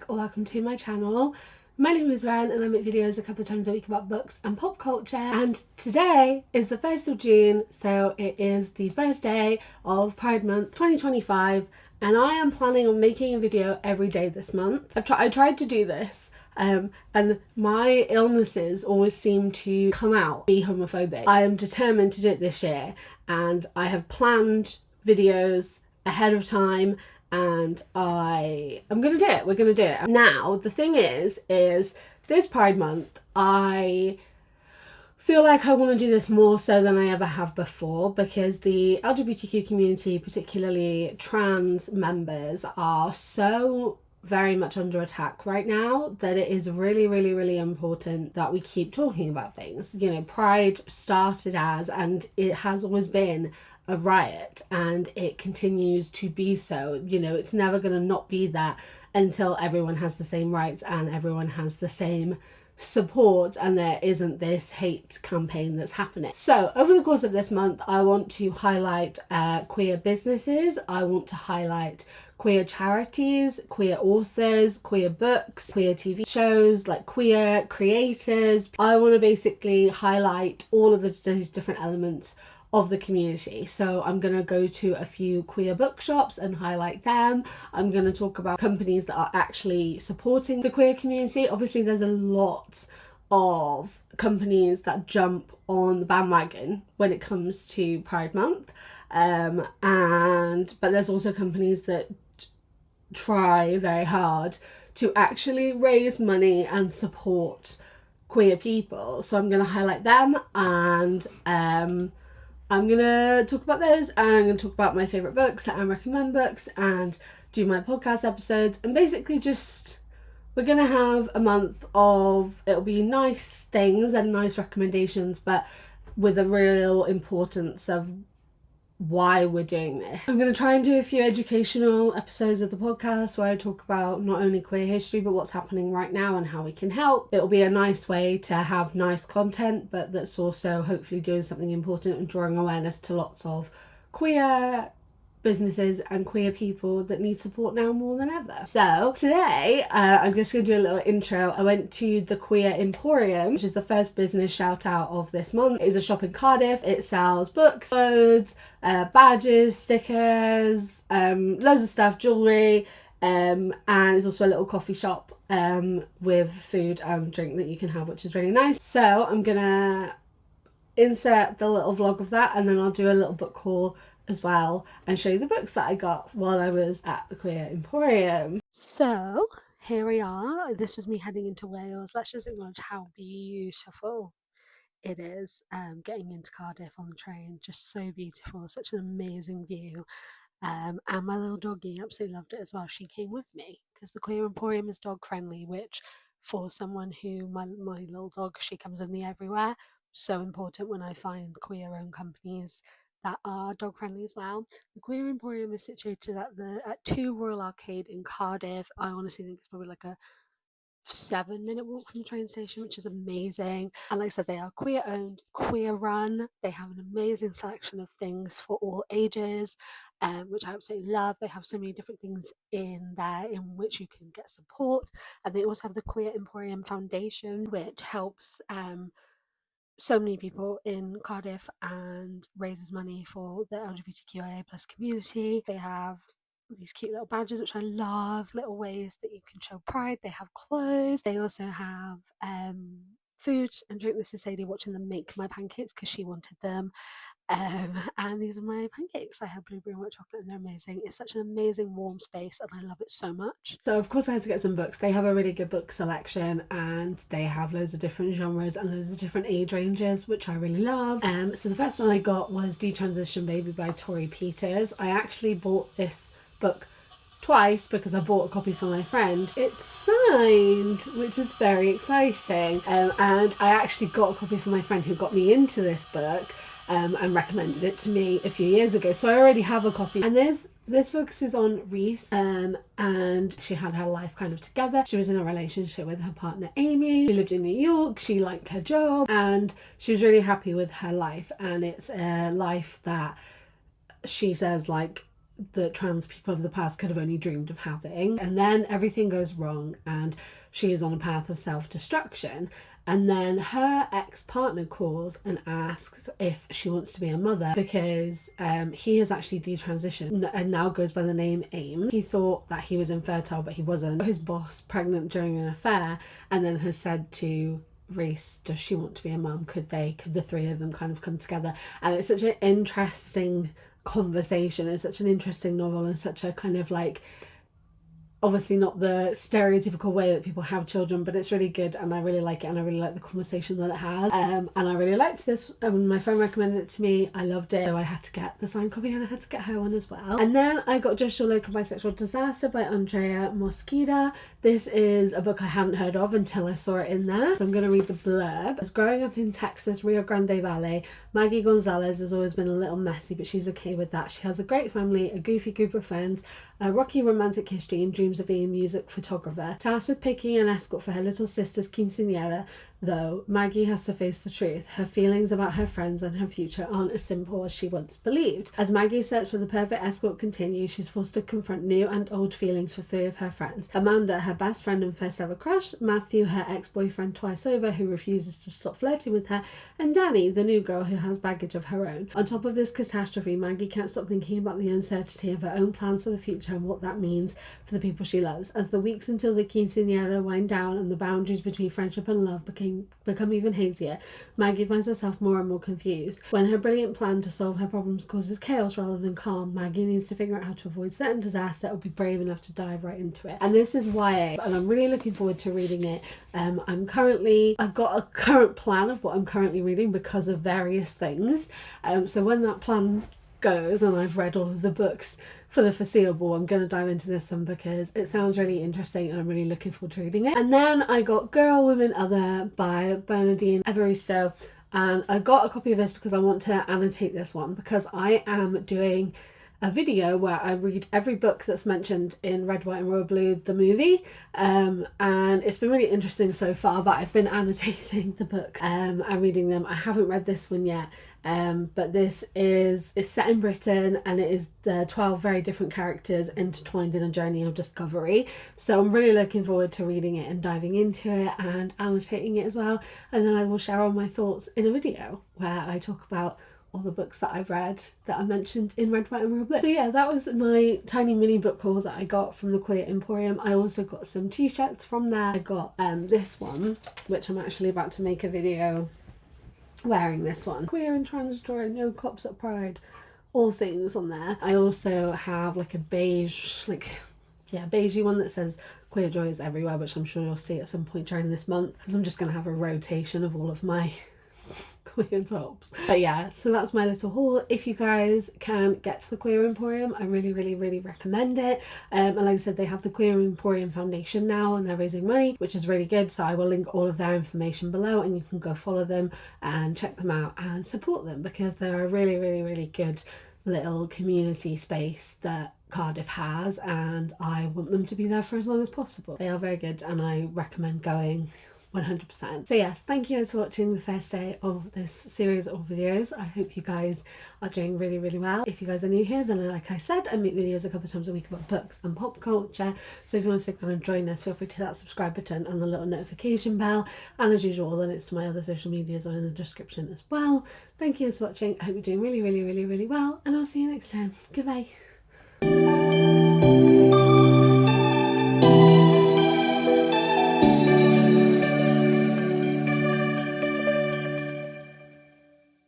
back or welcome to my channel. My name is Ren and I make videos a couple of times a week about books and pop culture, and today is the 1st of June, so it is the first day of Pride Month 2025 and I am planning on making a video every day this month. I tried to do this and my illnesses always seem to come out, be homophobic. I am determined to do it this year and I have planned videos ahead of time and I'm gonna do it. We're gonna do it. Now the thing is this Pride Month I feel like I want to do this more so than I ever have before, because the LGBTQ community, particularly trans members, are so very much under attack right now that it is really important that we keep talking about things. You know, Pride started as, and it has always been, a riot, and it continues to be so. You know, it's never going to not be that until everyone has the same rights and everyone has the same support and there isn't this hate campaign that's happening. So over the course of this month I want to highlight queer businesses, I want to highlight queer charities, queer authors, queer books, queer TV shows, like queer creators. I want to basically highlight all of these different elements of the community. So I'm going to go to a few queer bookshops and highlight them. I'm going to talk about companies that are actually supporting the queer community. Obviously there's a lot of companies that jump on the bandwagon when it comes to Pride Month, but there's also companies that try very hard to actually raise money and support queer people. So I'm going to highlight them, and I'm going to talk about those, and I'm going to talk about my favourite books and recommend books and do my podcast episodes, and basically just, we're going to have a month of, it'll be nice things and nice recommendations, but with a real importance of why we're doing this. I'm going to try and do a few educational episodes of the podcast where I talk about not only queer history but what's happening right now and how we can help. It'll be a nice way to have nice content, but that's also hopefully doing something important and drawing awareness to lots of queer businesses and queer people that need support now more than ever. So today I'm just going to do a little intro. I went to the Queer Emporium, which is the first business shout out of this month. It is a shop in Cardiff. It sells books, clothes, badges, stickers, loads of stuff, jewellery, and it's also a little coffee shop with food and drink that you can have, which is really nice. So I'm gonna insert the little vlog of that, and then I'll do a little book haul as well and show you the books that I got while I was at the Queer Emporium. So here we are. This was me heading into Wales. Let's just acknowledge how beautiful it is. Getting into Cardiff on the train, just so beautiful, such an amazing view. And my little doggie absolutely loved it as well. She came with me because the Queer Emporium is dog friendly, which for someone who, my little dog, she comes with me everywhere. So important when I find queer owned companies that are dog friendly as well. The Queer Emporium is situated at 2 Royal Arcade in Cardiff. I honestly think it's probably like a 7-minute walk from the train station, which is amazing. And like I said, they are queer owned, queer run. They have an amazing selection of things for all ages, which I absolutely love. They have so many different things in there in which you can get support. And they also have the Queer Emporium Foundation, which helps so many people in Cardiff and raises money for the LGBTQIA+ community. They have these cute little badges, which I love, little ways that you can show pride. They have clothes. They also have food and drink. This is Sadie watching them make my pancakes because she wanted them. And these are my pancakes. I have blueberry and white chocolate and they're amazing. It's such an amazing warm space and I love it so much. So of course I had to get some books. They have a really good book selection and they have loads of different genres and loads of different age ranges, which I really love. So the first one I got was Detransition Baby by Tori Peters. I actually bought this book twice because I bought a copy for my friend. It's signed, which is very exciting, and I actually got a copy for my friend who got me into this book and recommended it to me a few years ago, so I already have a copy. And this focuses on Reese, and she had her life kind of together. She was in a relationship with her partner Amy. She lived in New York. She liked her job and she was really happy with her life, and it's a life that she says like that trans people of the past could have only dreamed of having. And then everything goes wrong and she is on a path of self-destruction. And then her ex-partner calls and asks if she wants to be a mother, because he has actually detransitioned and now goes by the name AIM. He thought that he was infertile, but he wasn't. His boss pregnant during an affair, and then has said to Reese, does she want to be a mum? Could the three of them kind of come together? And it's such an interesting conversation. It's such an interesting novel, and such a kind of like, obviously not the stereotypical way that people have children, but it's really good and I really like it, and I really like the conversation that it has. And I really liked this. My friend recommended it to me. I loved it. So I had to get the signed copy and I had to get her one as well. And then I got Just Your Local Bisexual Disaster by Andrea Mosqueda. This is a book I hadn't heard of until I saw it in there. So I'm going to read the blurb. As growing up in Texas, Rio Grande Valley, Maggie Gonzalez has always been a little messy, but she's okay with that. She has a great family, a goofy group of friends, a rocky romantic history, and dreams of being a music photographer. Tasked with picking an escort for her little sister's quinceañera, though, Maggie has to face the truth. Her feelings about her friends and her future aren't as simple as she once believed. As Maggie's search for the perfect escort continues, she's forced to confront new and old feelings for three of her friends. Amanda, her best friend and first ever crush, Matthew, her ex-boyfriend twice over who refuses to stop flirting with her, and Danny, the new girl who has baggage of her own. On top of this catastrophe, Maggie can't stop thinking about the uncertainty of her own plans for the future and what that means for the people she loves. As the weeks until the quinceañera wind down and the boundaries between friendship and love become even hazier, Maggie finds herself more and more confused. When her brilliant plan to solve her problems causes chaos rather than calm, Maggie needs to figure out how to avoid certain disaster or be brave enough to dive right into it. And this is YA, and I'm really looking forward to reading it. I've got a current plan of what I'm currently reading because of various things. So when that plan goes and I've read all of the books for the foreseeable, I'm going to dive into this one because it sounds really interesting and I'm really looking forward to reading it. And then I got Girl, Woman, Other by Bernardine Evaristo, and I got a copy of this because I want to annotate this one, because I am doing a video where I read every book that's mentioned in Red, White and Royal Blue, the movie, and it's been really interesting so far, but I've been annotating the books and reading them. I haven't read this one yet, but this is set in Britain, and it is the 12 very different characters intertwined in a journey of discovery. So I'm really looking forward to reading it and diving into it and annotating it as well, and then I will share all my thoughts in a video where I talk about all the books that I've read that I mentioned in Red, White and Royal Blue. So yeah, that was my tiny mini book haul that I got from the Queer Emporium. I also got some t-shirts from there. I got this one, which I'm actually about to make a video wearing this one. Queer and trans joy, no cops at Pride, all things on there. I also have like a beige, beigey one that says Queer Joy is Everywhere, which I'm sure you'll see at some point during this month, because I'm just going to have a rotation of all of my queer tops. But yeah, so that's my little haul. If you guys can get to the Queer Emporium, I really recommend it. And like I said, they have the Queer Emporium Foundation now and they're raising money, which is really good, so I will link all of their information below and you can go follow them and check them out and support them, because they're a really good little community space that Cardiff has, and I want them to be there for as long as possible. They are very good and I recommend going 100%. So yes, thank you guys for watching the first day of this series of videos. I hope you guys are doing really well. If you guys are new here, then like I said, I make videos a couple of times a week about books and pop culture, so if you want to stick around and join us, feel free to hit that subscribe button and the little notification bell, and as usual, the links to my other social medias are in the description as well. Thank you guys for watching. I hope you're doing really well, and I'll see you next time. Goodbye.